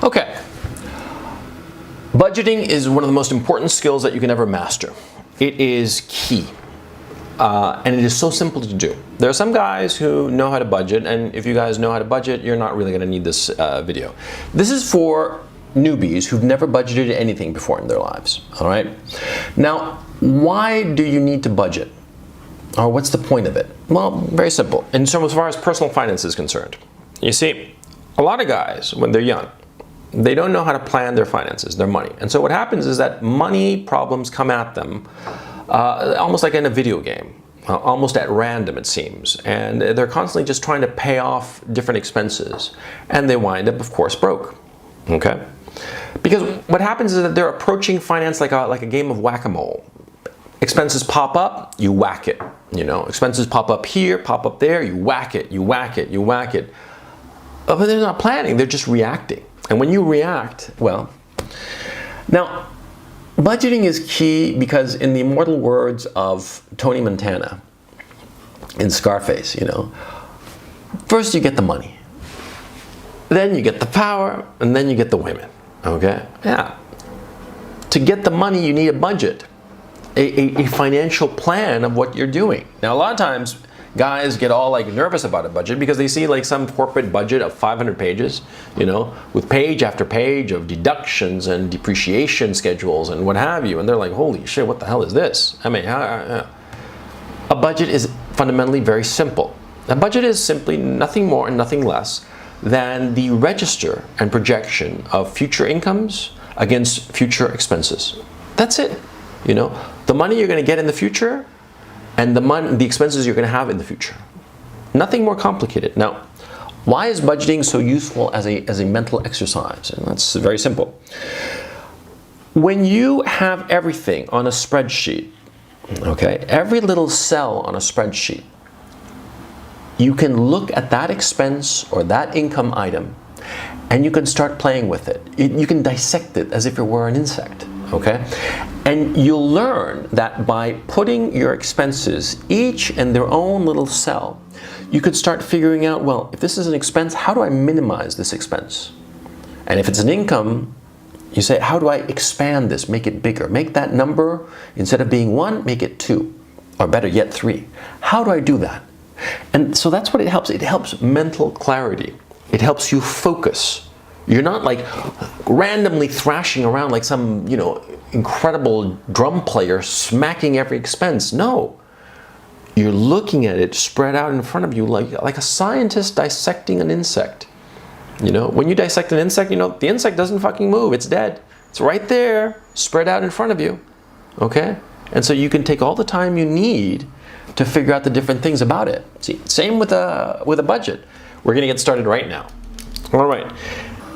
Okay. Budgeting is one of the most important skills that you can ever master. It is key. And it is so simple to do. There are some guys who know how to budget, and if you guys know how to budget, you're not really going to need this video. This is for newbies who've never budgeted anything before in their lives. All right. Now, why do you need to budget? Or what's the point of it? Well, very simple. In terms as far as personal finance is concerned, you see, a lot of guys when they're young, they don't know how to plan their finances, their money, and so what happens is that money problems come at them. Almost like in a video game, almost at random it seems, and they're constantly just trying to pay off different expenses, and they wind up, of course, broke. Okay, because what happens is that they're approaching finance like a game of whack-a-mole. Expenses pop up, you whack it. You know, expenses pop up here, pop up there, you whack it, you whack it, you whack it. But they're not planning; they're just reacting. And when you react, well, now. Budgeting is key because in the immortal words of Tony Montana in Scarface, you know, first you get the money, then you get the power, and then you get the women, okay? Yeah. To get the money, you need a budget, a financial plan of what you're doing. Now, a lot of times, guys get all like nervous about a budget because they see like some corporate budget of 500 pages, you know, with page after page of deductions and depreciation schedules and what have you, and they're like, holy shit, what the hell is this? I mean, a budget is fundamentally very simple. A budget is simply nothing more and nothing less than the register and projection of future incomes against future expenses. That's it. You know, the money you're going to get in the future and the expenses you're going to have in the future. Nothing more complicated. Now, why is budgeting so useful as a mental exercise? And that's very simple. When you have everything on a spreadsheet, okay, every little cell on a spreadsheet, you can look at that expense or that income item and you can start playing with it. You can dissect it as if it were an insect. Okay, and you'll learn that by putting your expenses each in their own little cell, you could start figuring out, well, if this is an expense, how do I minimize this expense? And if it's an income, you say, how do I expand this, make it bigger? Make that number, instead of being 1, make it 2, or better yet 3. How do I do that? And so that's what it helps. It helps mental clarity. It helps you focus. You're not like randomly thrashing around like some, you know, incredible drum player smacking every expense. No. You're looking at it spread out in front of you like a scientist dissecting an insect. You know, when you dissect an insect, you know, the insect doesn't fucking move. It's dead. It's right there, spread out in front of you. Okay? And so you can take all the time you need to figure out the different things about it. See, same with a budget. We're going to get started right now. All right.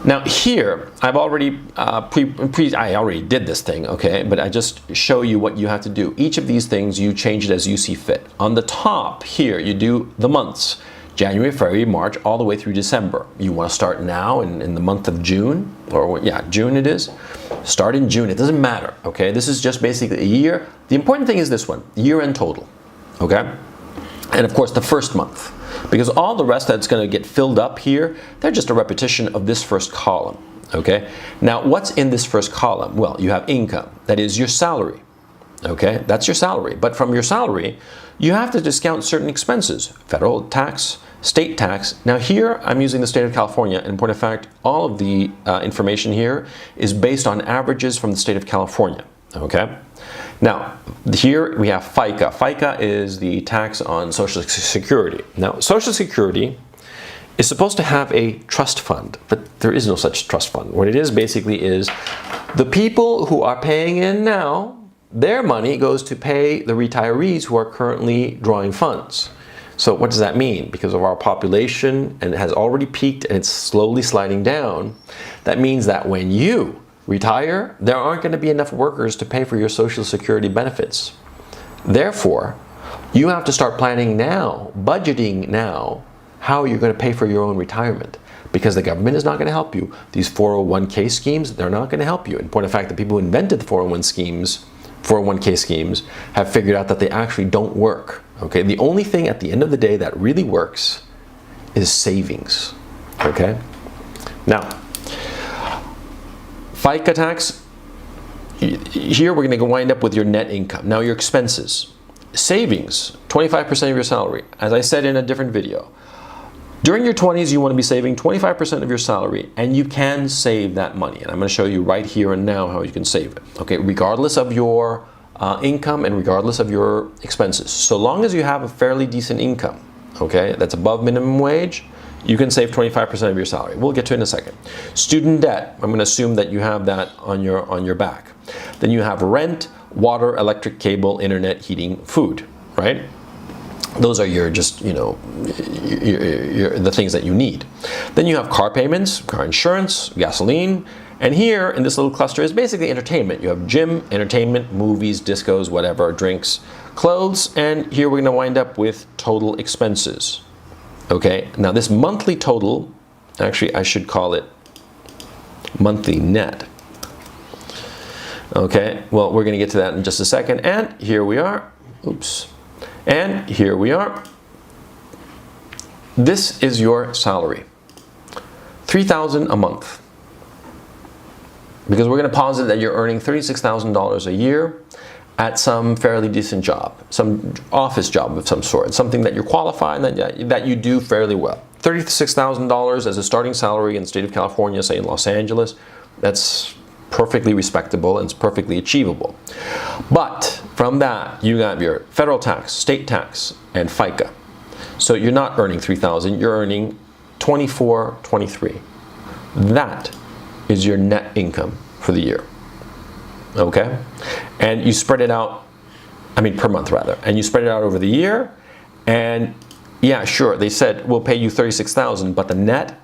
Now here, I've already I already did this thing, okay? But I just show you what you have to do. Each of these things, you change it as you see fit. On the top here, you do the months. January, February, March, all the way through December. You want to start now in the month of June, or yeah, June it is. Start in June, it doesn't matter, okay? This is just basically a year. The important thing is this one, year-end total, okay? And of course the first month. Because all the rest that's going to get filled up here, they're just a repetition of this first column, okay? Now, what's in this first column? Well, you have income, that is your salary, okay? That's your salary. But from your salary, you have to discount certain expenses, federal tax, state tax. Now here, I'm using the state of California. In point of fact, all of the information here is based on averages from the state of California, okay? Now, here we have FICA. FICA is the tax on Social Security. Now, Social Security is supposed to have a trust fund, but there is no such trust fund. What it is basically is the people who are paying in now, their money goes to pay the retirees who are currently drawing funds. So what does that mean? Because of our population, and it has already peaked and it's slowly sliding down, that means that when you retire, there aren't going to be enough workers to pay for your Social Security benefits. Therefore, you have to start planning now, budgeting now, how you're going to pay for your own retirement. Because the government is not going to help you. These 401k schemes, they're not going to help you. In point of fact, the people who invented the 401k schemes have figured out that they actually don't work. Okay, the only thing at the end of the day that really works is savings. Okay, now, FICA tax, here we're going to wind up with your net income. Now your expenses. Savings, 25% of your salary. As I said in a different video, during your 20s, you want to be saving 25% of your salary, and you can save that money. And I'm going to show you right here and now how you can save it. Okay, regardless of your income and regardless of your expenses. So long as you have a fairly decent income, okay, that's above minimum wage, you can save 25% of your salary. We'll get to it in a second. Student debt, I'm going to assume that you have that on your back. Then you have rent, water, electric, cable, internet, heating, food, right? Those are your just, the things that you need. Then you have car payments, car insurance, gasoline, and here in this little cluster is basically entertainment. You have gym, entertainment, movies, discos, whatever, drinks, clothes, and here we're going to wind up with total expenses. Okay, now this monthly total, actually I should call it monthly net. Okay, well, we're going to get to that in just a second, and here we are. Oops. And here we are. This is your salary. $3,000 a month. Because we're going to posit that you're earning $36,000 a year at some fairly decent job, some office job of some sort, something that you're qualified and that you do fairly well. $36,000 as a starting salary in the state of California, say in Los Angeles, that's perfectly respectable and it's perfectly achievable. But from that, you have your federal tax, state tax, and FICA. So you're not earning $3,000, you're earning $24,000, $23,000. That is your net income for the year. Okay? And you spread it out, per month rather, and you spread it out over the year, and yeah, sure, they said we'll pay you $36,000, but the net,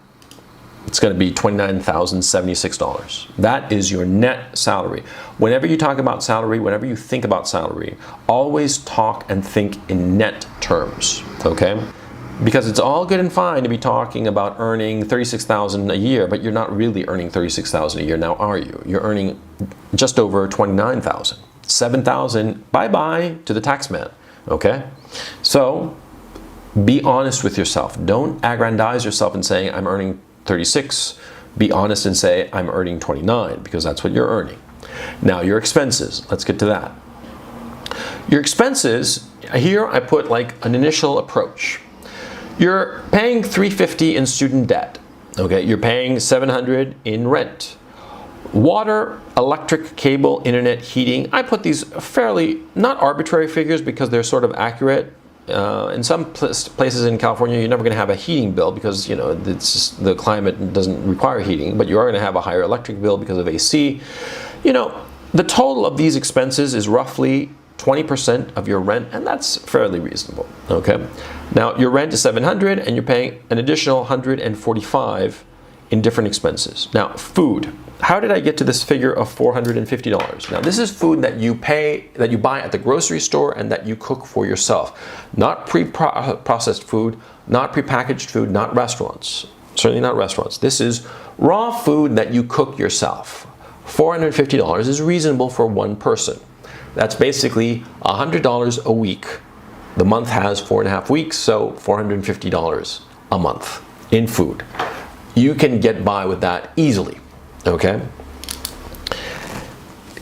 it's going to be $29,076. That is your net salary. Whenever you talk about salary, whenever you think about salary, always talk and think in net terms, okay? Because it's all good and fine to be talking about earning $36,000 a year, but you're not really earning $36,000 a year now, are you? You're earning just over $29,000. $7,000, bye-bye to the tax man, okay? So be honest with yourself. Don't aggrandize yourself in saying I'm earning 36. Be honest and say I'm earning 29, because that's what you're earning. Now your expenses, let's get to that. Your expenses, here I put like an initial approach. You're paying $350 in student debt. Okay, you're paying $700 in rent. Water, electric, cable, internet, heating. I put these fairly, not arbitrary figures because they're sort of accurate. In some places in California, you're never going to have a heating bill because, the climate doesn't require heating, but you are going to have a higher electric bill because of AC. The total of these expenses is roughly 20% of your rent, and that's fairly reasonable, okay? Now, your rent is $700, and you're paying an additional $145 in different expenses. Now, food. How did I get to this figure of $450? Now, this is food that you buy at the grocery store and that you cook for yourself. Not pre-processed food, not prepackaged food, not restaurants. Certainly not restaurants. This is raw food that you cook yourself. $450 is reasonable for one person. That's basically $100 a week. The month has 4.5 weeks, so $450 a month in food. You can get by with that easily, okay?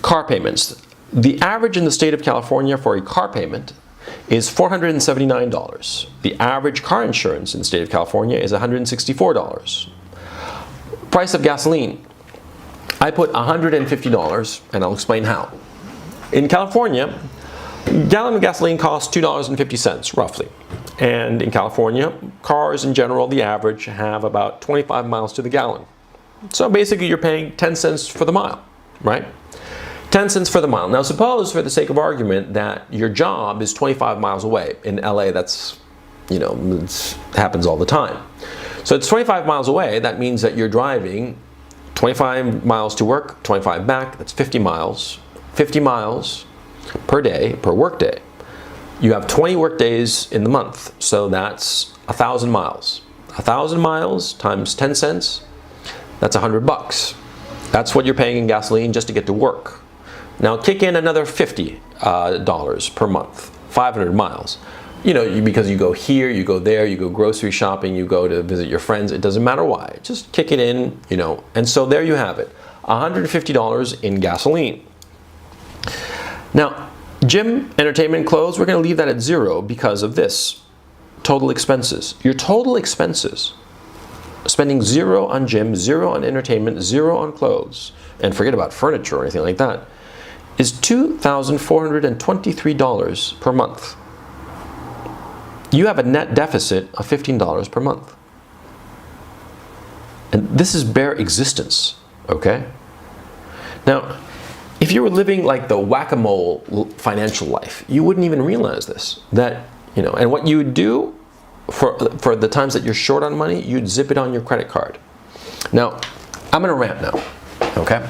Car payments. The average in the state of California for a car payment is $479. The average car insurance in the state of California is $164. Price of gasoline. I put $150, and I'll explain how. In California, a gallon of gasoline costs $2.50 roughly. And in California, cars in general, the average, have about 25 miles to the gallon. So basically you're paying 10 cents for the mile, right? 10 cents for the mile. Now suppose, for the sake of argument, that your job is 25 miles away. In LA, that's, it happens all the time. So it's 25 miles away. That means that you're driving 25 miles to work, 25 back. That's 50 miles. 50 miles per day, per work day. You have 20 work days in the month, so that's 1,000 miles. 1,000 miles times 10 cents, that's $100. That's what you're paying in gasoline just to get to work. Now kick in another $50 per month, 500 miles. Because you go here, you go there, you go grocery shopping, you go to visit your friends, it doesn't matter why. Just kick it in, and so there you have it. $150 in gasoline. Now, gym, entertainment, clothes, we're going to leave that at 0 because of this. Total expenses. Your total expenses, spending 0 on gym, 0 on entertainment, 0 on clothes, and forget about furniture or anything like that, is $2,423 per month. You have a net deficit of $15 per month. And this is bare existence, okay? Now, if you were living like the whack-a-mole financial life, you wouldn't even realize this. That, and what you would do for the times that you're short on money, you'd zip it on your credit card. Now, I'm gonna rant now, okay?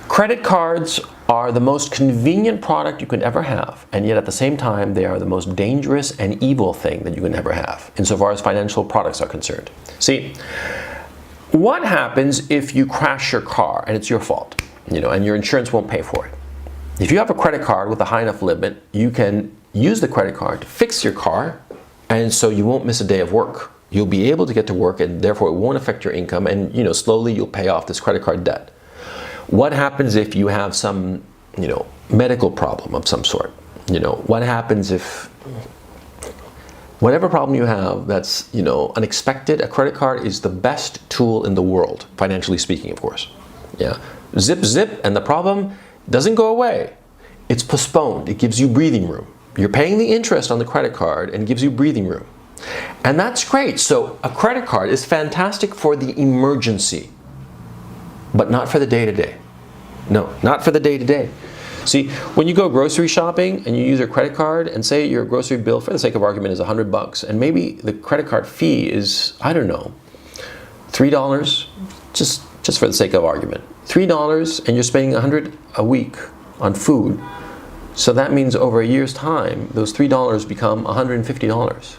Credit cards are the most convenient product you can ever have, and yet at the same time, they are the most dangerous and evil thing that you can ever have, insofar as financial products are concerned. See, what happens if you crash your car and it's your fault, and your insurance won't pay for it? If you have a credit card with a high enough limit, you can use the credit card to fix your car, and so you won't miss a day of work. You'll be able to get to work, and therefore it won't affect your income, and slowly you'll pay off this credit card debt. What happens if you have some, medical problem of some sort? What happens if whatever problem you have that's, unexpected? A credit card is the best tool in the world, financially speaking, of course. Yeah. Zip, zip, and the problem doesn't go away. It's postponed. It gives you breathing room. You're paying the interest on the credit card and it gives you breathing room. And that's great. So a credit card is fantastic for the emergency, but not for the day-to-day. No, not for the day-to-day. See, when you go grocery shopping and you use your credit card, and say your grocery bill, for the sake of argument, is $100, and maybe the credit card fee is, I don't know, $3, just for the sake of argument. $3, and you're spending $100 a week on food. So that means over a year's time, those $3 become $150.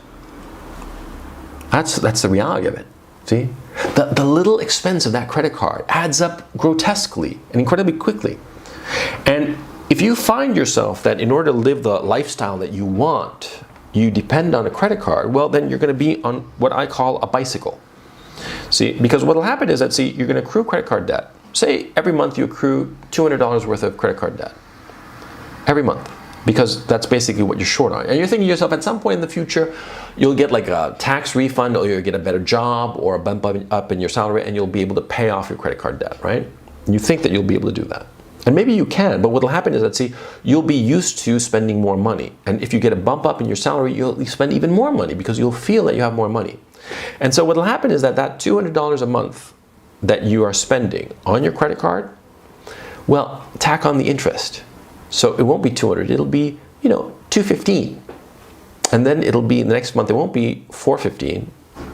That's the reality of it. See? The little expense of that credit card adds up grotesquely and incredibly quickly. And if you find yourself that in order to live the lifestyle that you want, you depend on a credit card, well, then you're going to be on what I call a bicycle. See, because what will happen is that, see, you're going to accrue credit card debt. Say every month you accrue $200 worth of credit card debt. Every month. Because that's basically what you're short on. And you're thinking to yourself, at some point in the future, you'll get like a tax refund, or you'll get a better job, or a bump up in your salary, and you'll be able to pay off your credit card debt, right? And you think that you'll be able to do that. And maybe you can, but what will happen is that, see, you'll be used to spending more money. And if you get a bump up in your salary, you'll spend even more money because you'll feel that you have more money. And so what will happen is that $200 a month that you are spending on your credit card, well, tack on the interest. So it won't be $200, it'll be, $215. And then it'll be, the next month, it won't be $415,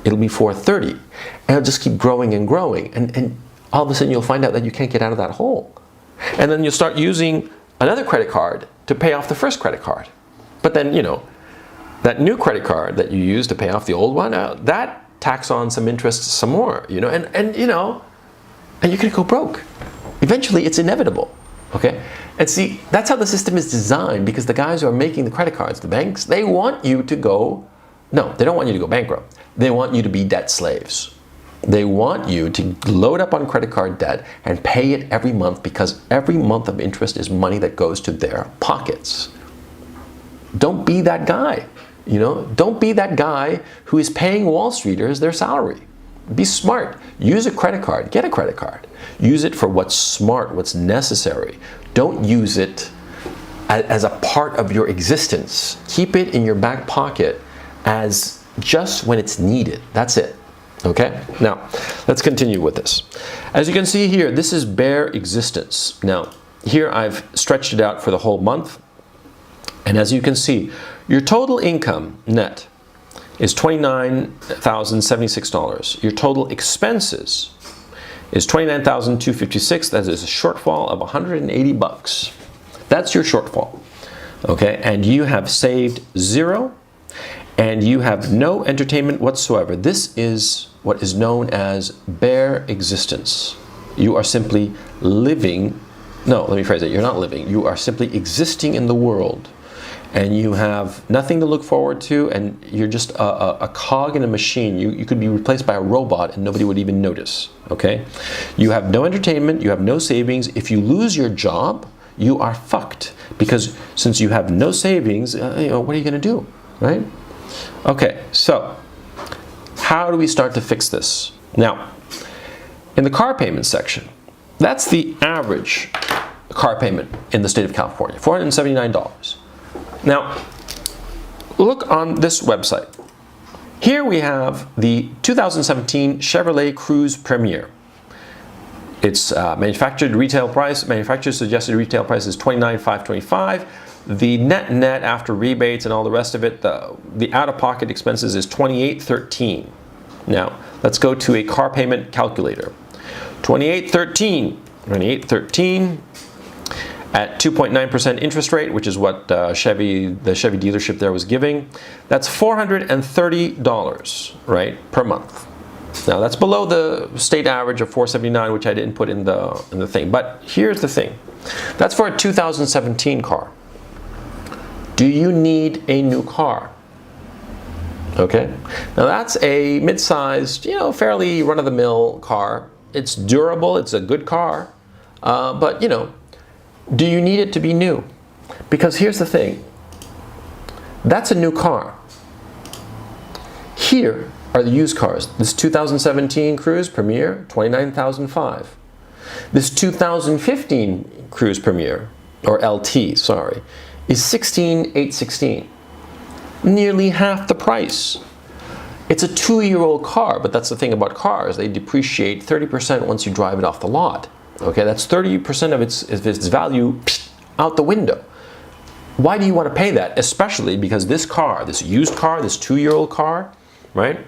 it'll be $430. And it'll just keep growing and growing. And all of a sudden you'll find out that you can't get out of that hole. And then you'll start using another credit card to pay off the first credit card. But then, that new credit card that you use to pay off the old one, that tacks on some interest some more, and you're gonna go broke. Eventually, it's inevitable, okay? And see, that's how the system is designed, because the guys who are making the credit cards, the banks, they want you to go, no, they don't want you to go bankrupt. They want you to be debt slaves. They want you to load up on credit card debt and pay it every month, because every month of interest is money that goes to their pockets. Don't be that guy, Don't be that guy who is paying Wall Streeters their salary. Be smart. Use a credit card. Get a credit card. Use it for what's smart, what's necessary. Don't use it as a part of your existence. Keep it in your back pocket as just when it's needed. That's it. Okay? Now, let's continue with this. As you can see here, this is bare existence. Now, here I've stretched it out for the whole month. And as you can see, your total income net is $29,076. Your total expenses is $29,256. That is a shortfall of $180. That's your shortfall. Okay? And you have saved $0, and you have no entertainment whatsoever. This is what is known as bare existence. You are simply living, no, let me phrase it, you're not living, you are simply existing in the world. and you have nothing to look forward to, and you're just a cog in a machine. You could be replaced by a robot and nobody would even notice, okay? You have no entertainment, you have no savings. If you lose your job, you are fucked, because since you have no savings, what are you gonna do, right? Okay, so how do we start to fix this? Now, in the car payment section, that's the average car payment in the state of California, $479. Now, look on this website. Here we have the 2017 Chevrolet Cruze Premier. Its manufacturer's suggested retail price is $29,525. The net after rebates and all the rest of it, the out-of-pocket expenses is $28,13. Now, let's go to a car payment calculator. $28,13 at 2.9% interest rate, which is what the Chevy dealership there was giving. That's $430, right, per month. Now, that's below the state average of $479, which I didn't put in the thing. But here's the thing. That's for a 2017 car. Do you need a new car? Okay. Now, that's a mid-sized, fairly run-of-the-mill car. It's durable. It's a good car. But, do you need it to be new? Because here's the thing. That's a new car. Here are the used cars. This 2017 Cruze Premier, $29,500. This 2015 Cruze Premier, or LT, sorry, is $16,816. Nearly half the price. It's a 2-year-old car, but that's the thing about cars. They depreciate 30% once you drive it off the lot. Okay, that's 30% of its value out the window. Why do you want to pay that? Especially because this car, this used car, this 2-year-old car, right?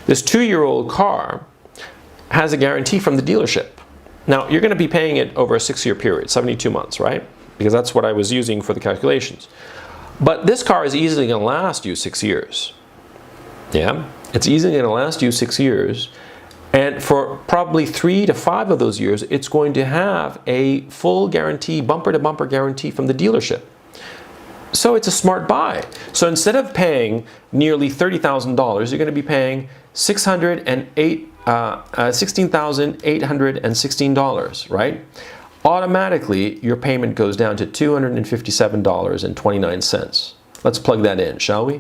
This 2-year-old car has a guarantee from the dealership. Now, you're going to be paying it over a 6-year period, 72 months, right? Because that's what I was using for the calculations. But this car is easily going to last you 6 years. Yeah, it's easily going to last you 6 years. And for probably 3 to 5 of those years, it's going to have a full guarantee, bumper-to-bumper guarantee from the dealership. So it's a smart buy. So instead of paying nearly $30,000, you're going to be paying $16,816, right? Automatically, your payment goes down to $257.29. Let's plug that in, shall we?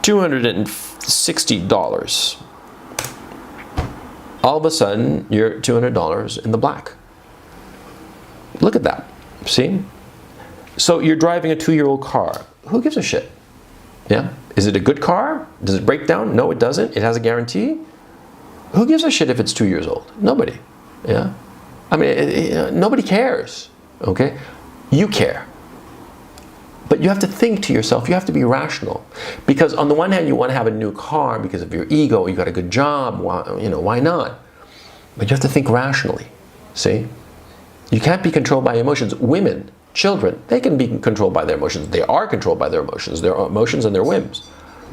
$260. All of a sudden, you're $200 in the black. Look at that. See? So you're driving a 2-year-old car. Who gives a shit? Yeah? Is it a good car? Does it break down? No, it doesn't. It has a guarantee. Who gives a shit if it's 2 years old? Nobody. Yeah? I mean, nobody cares. Okay? You care. But you have to think to yourself, you have to be rational. Because on the one hand, you want to have a new car because of your ego, you got a good job, why not? But you have to think rationally, see? You can't be controlled by emotions. Women, children, they can be controlled by their emotions. They are controlled by their emotions and their whims.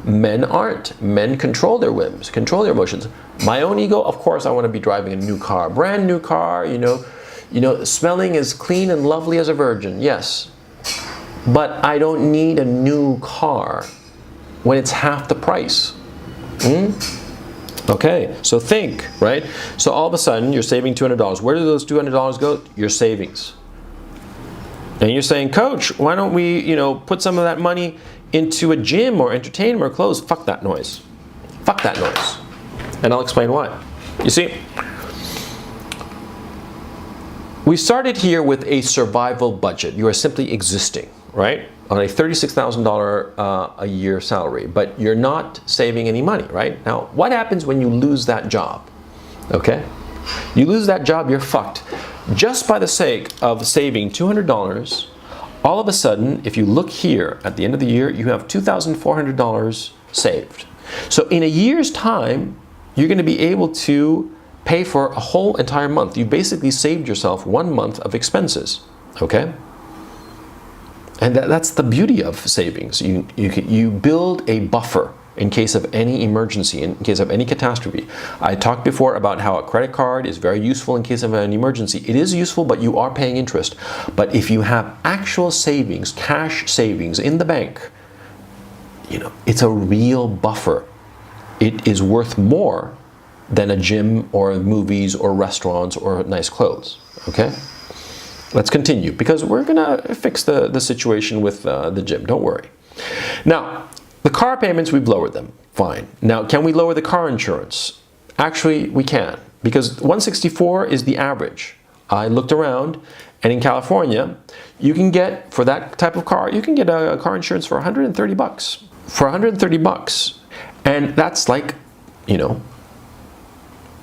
Men aren't. Men control their whims, control their emotions. My own ego, of course, I want to be driving a new car, brand new car, smelling as clean and lovely as a virgin, yes. But I don't need a new car when it's half the price. Okay, so think, right? So all of a sudden, you're saving $200. Where do those $200 go? Your savings. And you're saying, Coach, why don't we, put some of that money into a gym or entertainment or clothes? Fuck that noise. Fuck that noise. And I'll explain why. You see, we started here with a survival budget. You are simply existing, right? On a $36,000 a year salary, but you're not saving any money, right? Now, what happens when you lose that job? Okay? You lose that job, you're fucked. Just by the sake of saving $200, all of a sudden, if you look here at the end of the year, you have $2,400 saved. So in a year's time, you're going to be able to pay for a whole entire month. You basically saved yourself 1 month of expenses, okay? And that's the beauty of savings. You build a buffer in case of any emergency, in case of any catastrophe. I talked before about how a credit card is very useful in case of an emergency. It is useful, but you are paying interest. But if you have actual savings, cash savings in the bank, it's a real buffer. It is worth more than a gym or movies or restaurants or nice clothes, okay? Let's continue, because we're gonna fix the situation with the gym, don't worry. Now, the car payments, we've lowered them, fine. Now, can we lower the car insurance? Actually, we can, because 164 is the average. I looked around, and in California, you can get, for that type of car, you can get a car insurance for 130 bucks. For 130 bucks. And that's like,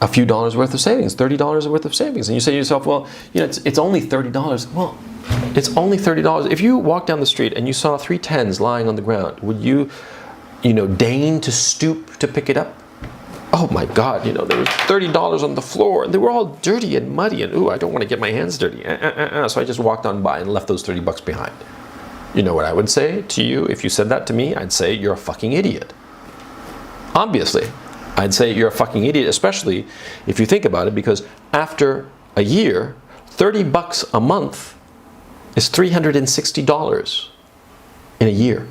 a few dollars worth of savings, $30 worth of savings. And you say to yourself, well, it's only $30. Well, it's only $30. If you walk down the street and you saw 3 10s lying on the ground, would you, deign to stoop to pick it up? Oh my God, there was $30 on the floor, and they were all dirty and muddy, and ooh, I don't want to get my hands dirty. So I just walked on by and left those 30 bucks behind. You know what I would say to you if you said that to me? I'd say you're a fucking idiot. Obviously, I'd say you're a fucking idiot, especially if you think about it, because after a year, 30 bucks a month is $360 in a year.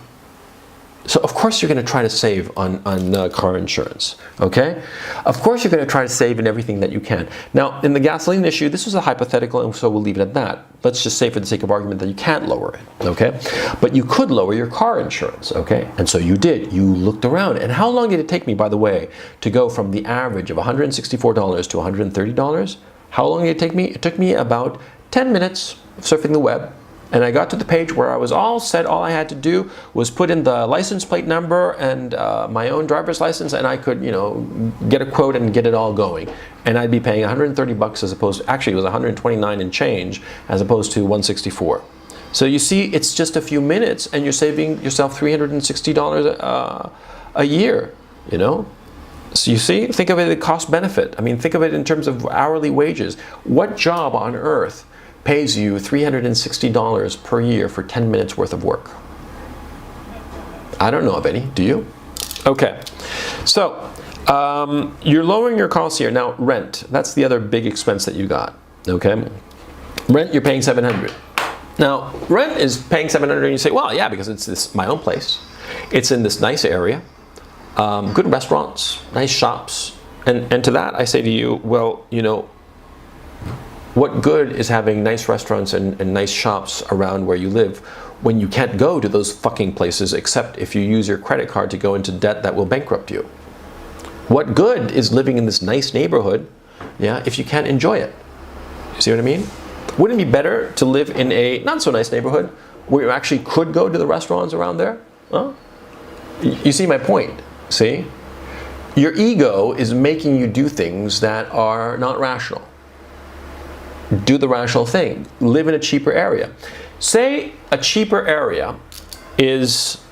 So of course you're going to try to save on car insurance, okay? Of course you're going to try to save in everything that you can. Now, in the gasoline issue, this was a hypothetical, and so we'll leave it at that. Let's just say for the sake of argument that you can't lower it, okay? But you could lower your car insurance, okay? And so you did. You looked around. And how long did it take me, by the way, to go from the average of $164 to $130? How long did it take me? It took me about 10 minutes of surfing the web. And I got to the page where I was all set. All I had to do was put in the license plate number and my own driver's license, and I could, get a quote and get it all going. And I'd be paying 130 bucks as opposed to, actually it was 129 and change as opposed to 164. So you see, it's just a few minutes and you're saving yourself $360 a year, So you see, think of it as cost benefit. I mean, think of it in terms of hourly wages. What job on earth pays you $360 per year for 10 minutes worth of work? I don't know of any. Do you? Okay. So, you're lowering your costs here. Now, rent. That's the other big expense that you got. Okay? Rent, you're paying $700. Now, rent is paying $700, and you say, well, yeah, because it's my own place. It's in this nice area. Good restaurants, nice shops. And to that, I say to you, well, what good is having nice restaurants and nice shops around where you live when you can't go to those fucking places except if you use your credit card to go into debt that will bankrupt you? What good is living in this nice neighborhood, if you can't enjoy it? You see what I mean? Wouldn't it be better to live in a not so nice neighborhood where you actually could go to the restaurants around there? Huh? You see my point, see? Your ego is making you do things that are not rational. Do the rational thing. Live in a cheaper area. Say a cheaper area is,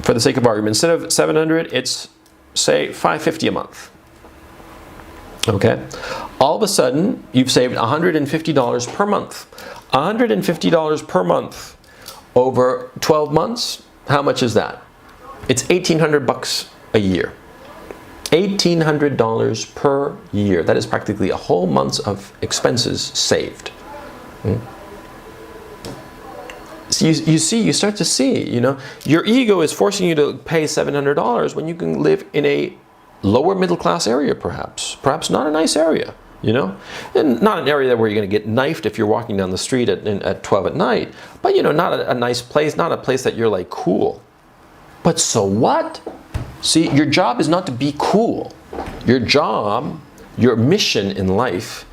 for the sake of argument, instead of $700, it's, say, $550 a month. Okay? All of a sudden, you've saved $150 per month. $150 per month over 12 months, how much is that? It's $1,800 a year. $1,800 per year. That is practically a whole month's of expenses saved. So you see, you start to see, your ego is forcing you to pay $700 when you can live in a lower middle class area, perhaps not a nice area, and not an area where you're going to get knifed if you're walking down the street at 12 at night, but not a nice place, not a place that you're like cool. But so what? See, your job is not to be cool. Your job, your mission in life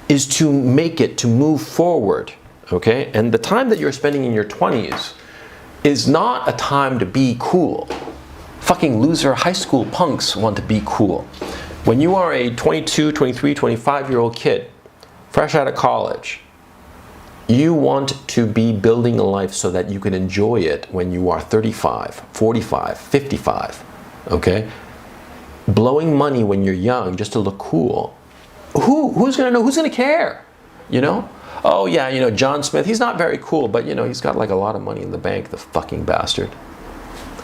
is to make it, to move forward, okay? And the time that you're spending in your 20s is not a time to be cool. Fucking loser high school punks want to be cool. When you are a 22, 23, 25-year-old kid, fresh out of college, you want to be building a life so that you can enjoy it when you are 35, 45, 55. Okay? Blowing money when you're young just to look cool. Who's going to know? Who's going to care? Oh yeah, John Smith, he's not very cool, but he's got like a lot of money in the bank, the fucking bastard.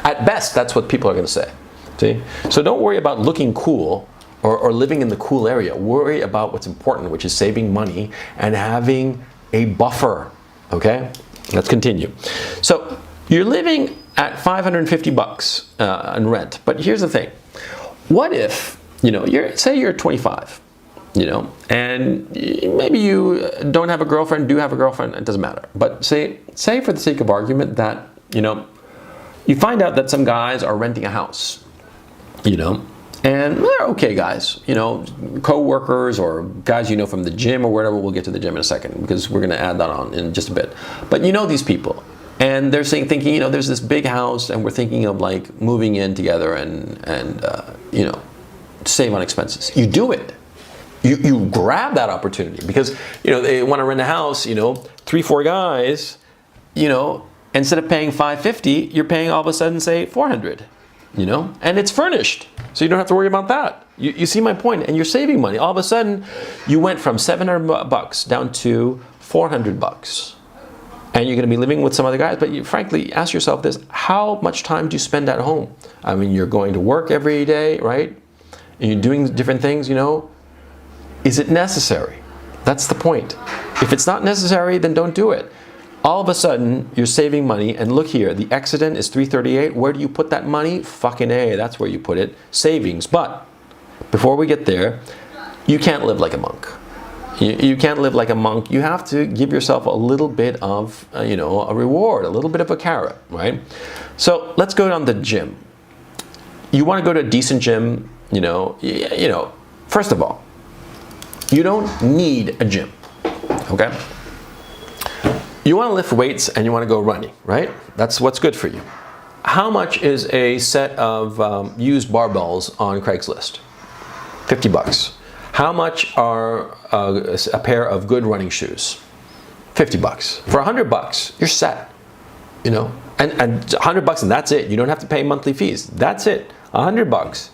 At best, that's what people are going to say. See? So don't worry about looking cool or living in the cool area. Worry about what's important, which is saving money and having a buffer. Okay? Let's continue. So you're living at 550 bucks in rent. But here's the thing. What if, say you're 25, and maybe you don't have a girlfriend, do have a girlfriend, it doesn't matter. But say for the sake of argument that, you find out that some guys are renting a house, and they're okay guys, co-workers or guys from the gym or whatever. We'll get to the gym in a second because we're going to add that on in just a bit. But these people, and they're thinking, there's this big house and we're thinking of like moving in together and save on expenses. You do it. You grab that opportunity because, they want to rent a house, 3-4 guys, instead of paying $550, you're paying all of a sudden, say, $400, and it's furnished. So you don't have to worry about that. You see my point, and you're saving money. All of a sudden, you went from $700 down to $400. And you're going to be living with some other guys, but frankly, ask yourself this: how much time do you spend at home? I mean, you're going to work every day, right? And you're doing different things, Is it necessary? That's the point. If it's not necessary, then don't do it. All of a sudden, you're saving money, and look here, the excedent is $338. Where do you put that money? Fucking A, that's where you put it. Savings. But before we get there, you can't live like a monk. You can't live like a monk. You have to give yourself a little bit of, a reward, a little bit of a carrot, right? So let's go down to the gym. You want to go to a decent gym, first of all, you don't need a gym, okay? You want to lift weights and you want to go running, right? That's what's good for you. How much is a set of used barbells on Craigslist? $50. How much are a pair of good running shoes? $50. For $100, you're set, and $100 and that's it. You don't have to pay monthly fees. That's it. $100.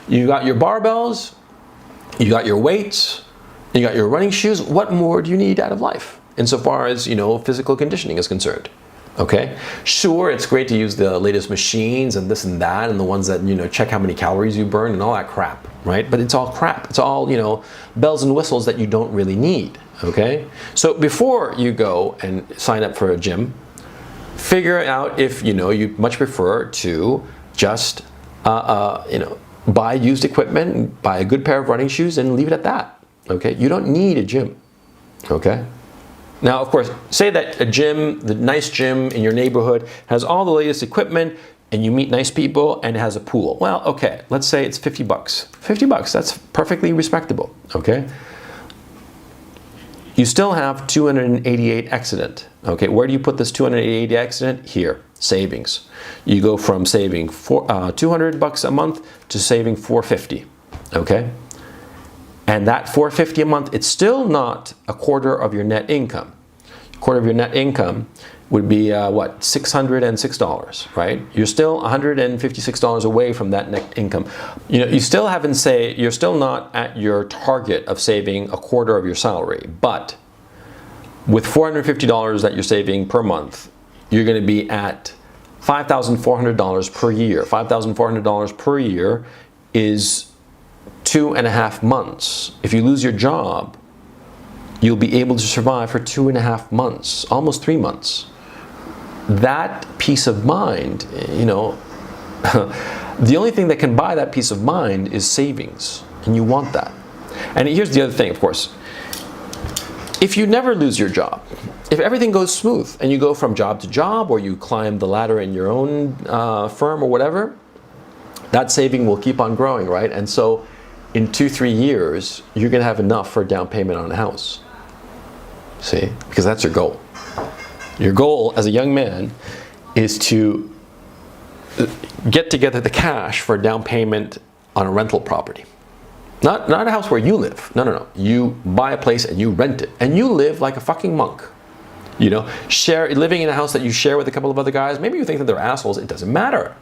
You got your barbells, you got your weights, you got your running shoes. What more do you need out of life insofar as, physical conditioning is concerned? Okay? Sure, it's great to use the latest machines and this and that and the ones that, check how many calories you burn and all that crap, right? But it's all crap. It's all, bells and whistles that you don't really need, okay? So before you go and sign up for a gym, figure out if, you'd much prefer to just, buy used equipment, buy a good pair of running shoes and leave it at that, okay? You don't need a gym, okay? Now, of course, say that a gym, the nice gym in your neighborhood, has all the latest equipment and you meet nice people and it has a pool. Well, okay, let's say it's $50. $50, that's perfectly respectable, okay? You still have 288 excedent, okay? Where do you put this 288 excedent? Here, savings. You go from saving $200 a month to saving $450, okay? And that $450 a month, it's still not a quarter of your net income. A quarter of your net income would be what? $606, right? You're still $156 away from that net income. You still you're still not at your target of saving a quarter of your salary, but with $450 that you're saving per month, you're going to be at $5,400 per year. $5,400 per year is 2.5 months. If you lose your job, you'll be able to survive for 2.5 months, almost 3 months. That peace of mind, the only thing that can buy that peace of mind is savings, and you want that. And here's the other thing, of course. If you never lose your job, if everything goes smooth and you go from job to job or you climb the ladder in your own firm or whatever, that saving will keep on growing, right? And so in 2-3 years, you're going to have enough for a down payment on a house. See? Because that's your goal. Your goal as a young man is to get together the cash for a down payment on a rental property. Not a house where you live. No. You buy a place and you rent it. And you live like a fucking monk. Living in a house that you share with a couple of other guys. Maybe you think that they're assholes. It doesn't matter.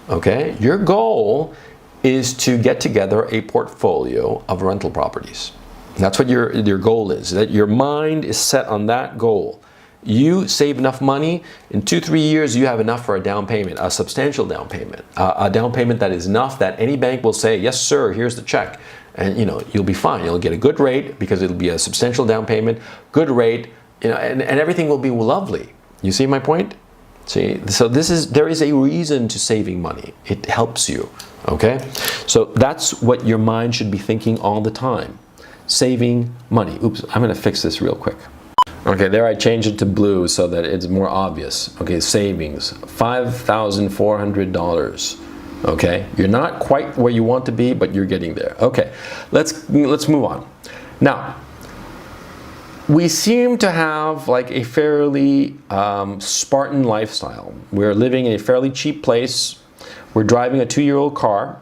Okay? Your goal is to get together a portfolio of rental properties. That's what your goal is. That your mind is set on that goal. You save enough money, in 2-3 years you have enough for a down payment, a substantial down payment, a down payment that is enough that any bank will say, yes sir, here's the check, and you'll be fine. You'll get a good rate because it'll be a substantial down payment, good rate, and everything will be lovely. You see my point? See, so there is a reason to saving money. It helps you, okay? So that's what your mind should be thinking all the time. Saving money. Oops, I'm gonna fix this real quick. Okay, there I changed it to blue so that it's more obvious. Okay, savings, $5,400. Okay, you're not quite where you want to be, but you're getting there. Okay, let's move on. Now, we seem to have like a fairly Spartan lifestyle. We're living in a fairly cheap place. We're driving a 2-year-old car.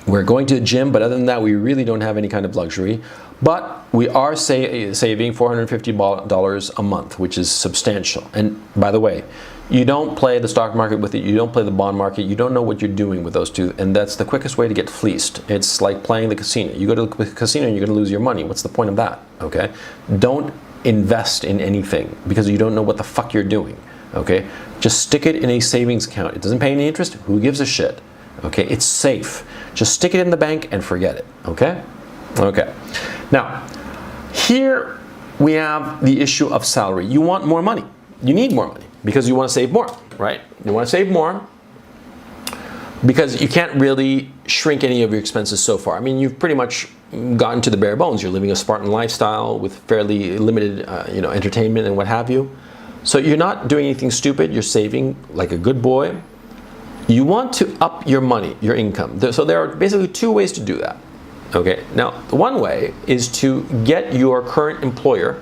We're going to a gym, but other than that, we really don't have any kind of luxury. But we are saving $450 a month, which is substantial. And by the way, you don't play the stock market with it, you don't play the bond market, you don't know what you're doing with those two, and that's the quickest way to get fleeced. It's like playing the casino. You go to the casino and you're going to lose your money. What's the point of that? Okay? Don't invest in anything because you don't know what the fuck you're doing. Okay? Just stick it in a savings account. It doesn't pay any interest. Who gives a shit? Okay? It's safe. Just stick it in the bank and forget it. Okay? Okay. Now, here we have the issue of salary. You want more money. You need more money because you want to save more, right? You want to save more because you can't really shrink any of your expenses so far. I mean, you've pretty much gotten to the bare bones. You're living a Spartan lifestyle with fairly limited, entertainment and what have you. So you're not doing anything stupid. You're saving like a good boy. You want to up your money, your income. So there are basically 2 ways to do that. Okay, now one way is to get your current employer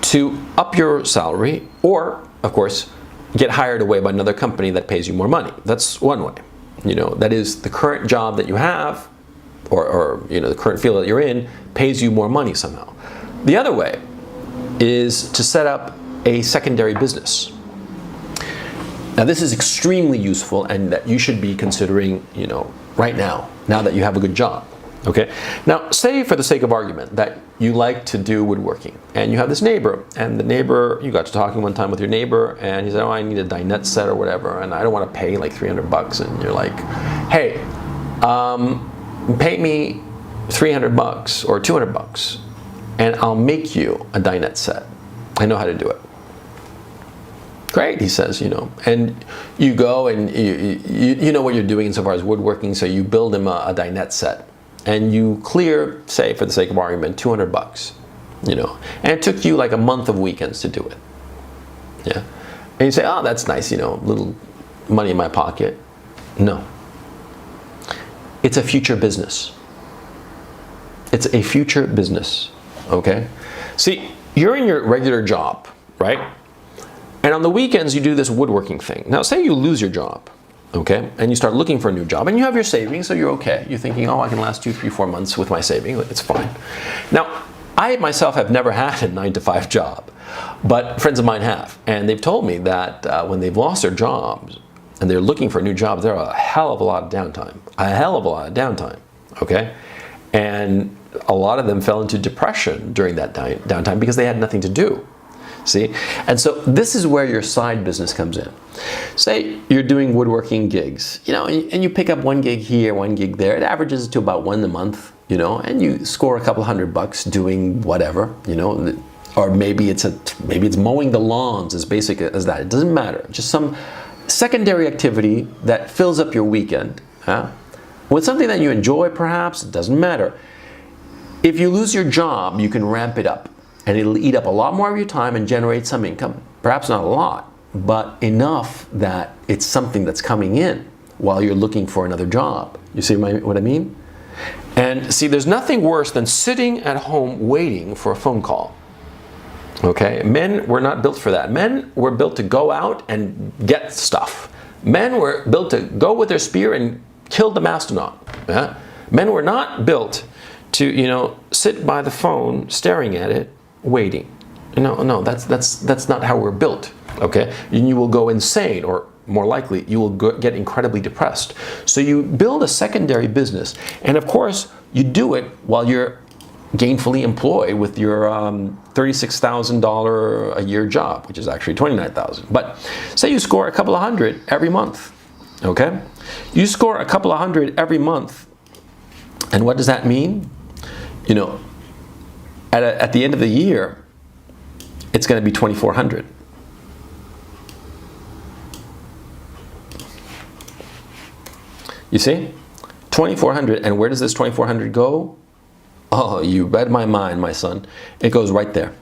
to up your salary, or of course get hired away by another company that pays you more money. That's one way. That is the current job that you have, or the current field that you're in pays you more money somehow. The other way is to set up a secondary business. Now this is extremely useful and that you should be considering, right now that you have a good job. Okay, now say for the sake of argument that you like to do woodworking and you have this neighbor, and the neighbor, you got to talking one time with your neighbor and he said, oh, I need a dinette set or whatever and I don't want to pay like $300, and you're like, hey, pay me $300 or $200 and I'll make you a dinette set. I know how to do it. Great, he says, and you go and you know what you're doing insofar as woodworking, so you build him a dinette set. And you clear, say, for the sake of argument, $200, and it took you like a month of weekends to do it, yeah. And you say, oh, that's nice, little money in my pocket. No. It's a future business. It's a future business, okay? See, you're in your regular job, right? And on the weekends, you do this woodworking thing. Now, say you lose your job. Okay, and you start looking for a new job, and you have your savings, so you're okay. You're thinking, oh, I can last 2, 3, 4 months with my savings. It's fine. Now, I myself have never had a 9-to-5 job, but friends of mine have, and they've told me that when they've lost their jobs and they're looking for a new job, there are a hell of a lot of downtime. Okay, and a lot of them fell into depression during that downtime because they had nothing to do. See? And so this is where your side business comes in. Say you're doing woodworking gigs, and you pick up 1 gig here, 1 gig there. It averages to about 1 a month, and you score a couple $100 doing whatever, or maybe it's mowing the lawns, as basic as that. It doesn't matter. Just some secondary activity that fills up your weekend. With something that you enjoy, perhaps, it doesn't matter. If you lose your job, you can ramp it up. And it'll eat up a lot more of your time and generate some income. Perhaps not a lot, but enough that it's something that's coming in while you're looking for another job. You see what I mean? And see, there's nothing worse than sitting at home waiting for a phone call. Okay? Men were not built for that. Men were built to go out and get stuff. Men were built to go with their spear and kill the mastodon. Yeah? Men were not built to, sit by the phone, staring at it, waiting. No, that's not how we're built. Okay, and you will go insane, or more likely, you will get incredibly depressed. So you build a secondary business, and of course, you do it while you're gainfully employed with your $36,000 a year job, which is actually $29,000. But say you score a couple of $100 every month. Okay, you score a couple of $100 every month, and what does that mean? At the end of the year, it's going to be $2,400. You see? 2,400, and where does this 2,400 go? Oh, you read my mind, my son. It goes right there.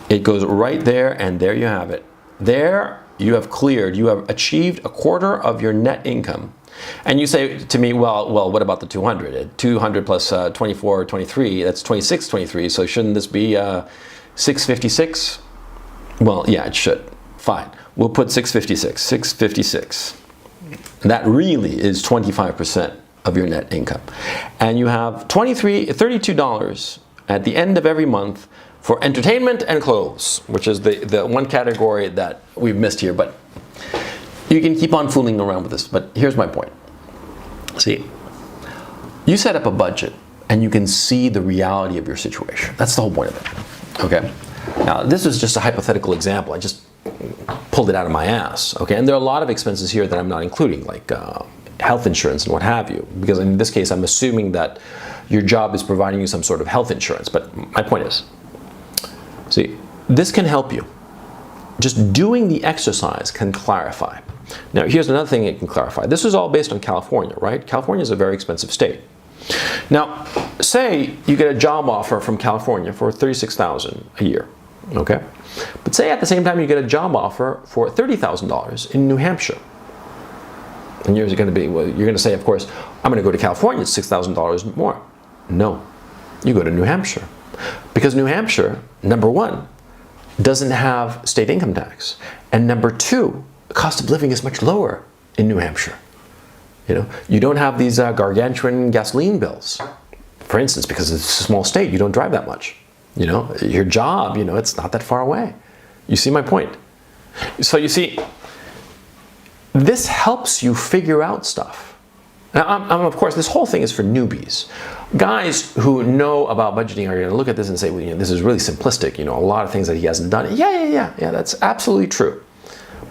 It goes right there, and there you have it. There you have cleared, you have achieved a quarter of your net income. And you say to me, well, what about the 200? 200 plus 24, 23, that's 26, 23, so shouldn't this be 656? Well, yeah, it should. Fine. We'll put 656, 656. That really is 25% of your net income. And you have $32 at the end of every month for entertainment and clothes, which is the one category that we've missed here. But you can keep on fooling around with this, but here's my point. See, you set up a budget and you can see the reality of your situation. That's the whole point of it, okay? Now, this is just a hypothetical example. I just pulled it out of my ass, okay? And there are a lot of expenses here that I'm not including, like health insurance and what have you, because in this case, I'm assuming that your job is providing you some sort of health insurance. But my point is, see, this can help you. Just doing the exercise can clarify. Now, here's another thing it can clarify. This is all based on California, right? California is a very expensive state. Now, say you get a job offer from California for $36,000 a year, okay? But say at the same time you get a job offer for $30,000 in New Hampshire. And you're going to say, of course, I'm going to go to California, it's $6,000 more. No, you go to New Hampshire. Because New Hampshire, number one, doesn't have state income tax. And number two, the cost of living is much lower in New Hampshire. You know, you don't have these gargantuan gasoline bills. For instance, because it's a small state, you don't drive that much. You know, your job, you know, it's not that far away. You see my point? So you see, this helps you figure out stuff. Now, of course, this whole thing is for newbies. Guys who know about budgeting are going to look at this and say, well, you know, this is really simplistic. You know, a lot of things that he hasn't done. Yeah, that's absolutely true.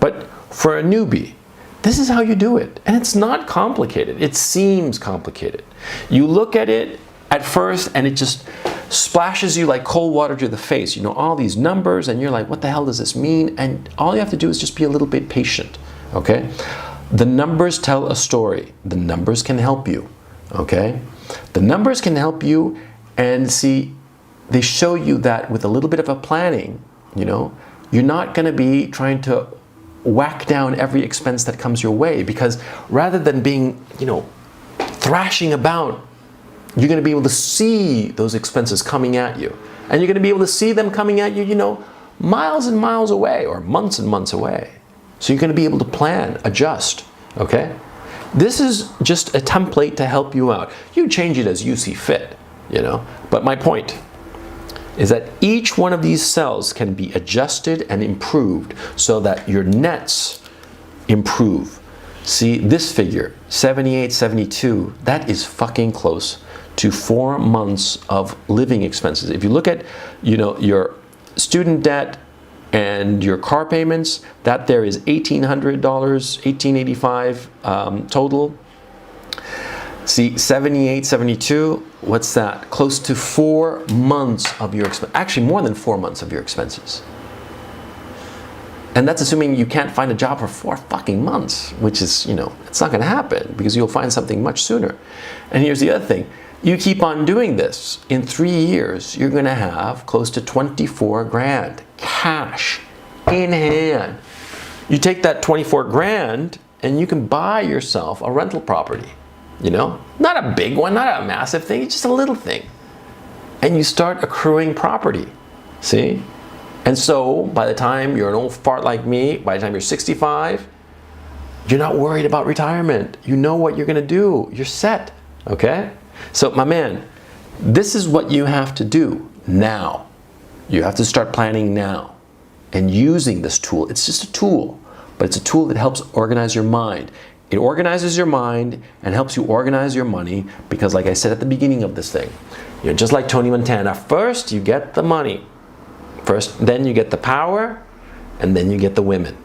But for a newbie, this is how you do it. And it's not complicated. It seems complicated. You look at it at first and it just splashes you like cold water to the face. You know, all these numbers and you're like, what the hell does this mean? And all you have to do is just be a little bit patient, okay? The numbers tell a story. The numbers can help you, okay? The numbers can help you, and see, they show you that with a little bit of a planning, you know, you're not gonna be trying to whack down every expense that comes your way, because rather than being, you know, thrashing about, you're going to be able to see those expenses coming at you. And you're going to be able to see them coming at you, you know, miles and miles away or months and months away. So you're going to be able to plan, adjust, okay? This is just a template to help you out. You change it as you see fit, you know? But my point is that each one of these cells can be adjusted and improved so that your nets improve. See, this figure, 78, 72, that is fucking close to 4 months of living expenses. If you look at, you know, your student debt and your car payments, that there is $1,800, $1,885 total. See, 78, 72, what's that? Close to 4 months of your expenses. Actually, more than 4 months of your expenses. And that's assuming you can't find a job for 4 fucking months, which is, you know, it's not going to happen because you'll find something much sooner. And here's the other thing. You keep on doing this. In 3 years, you're going to have close to 24 grand cash in hand. You take that 24 grand and you can buy yourself a rental property. You know, not a big one, not a massive thing, it's just a little thing. And you start accruing property. See? And so by the time you're an old fart like me, by the time you're 65, you're not worried about retirement. You know what you're going to do. You're set. Okay? So my man, this is what you have to do now. You have to start planning now and using this tool. It's just a tool, but it's a tool that helps organize your mind. It organizes your mind and helps you organize your money because, like I said at the beginning of this thing, you're just like Tony Montana. First, you get the money. First, then you get the power, and then you get the women.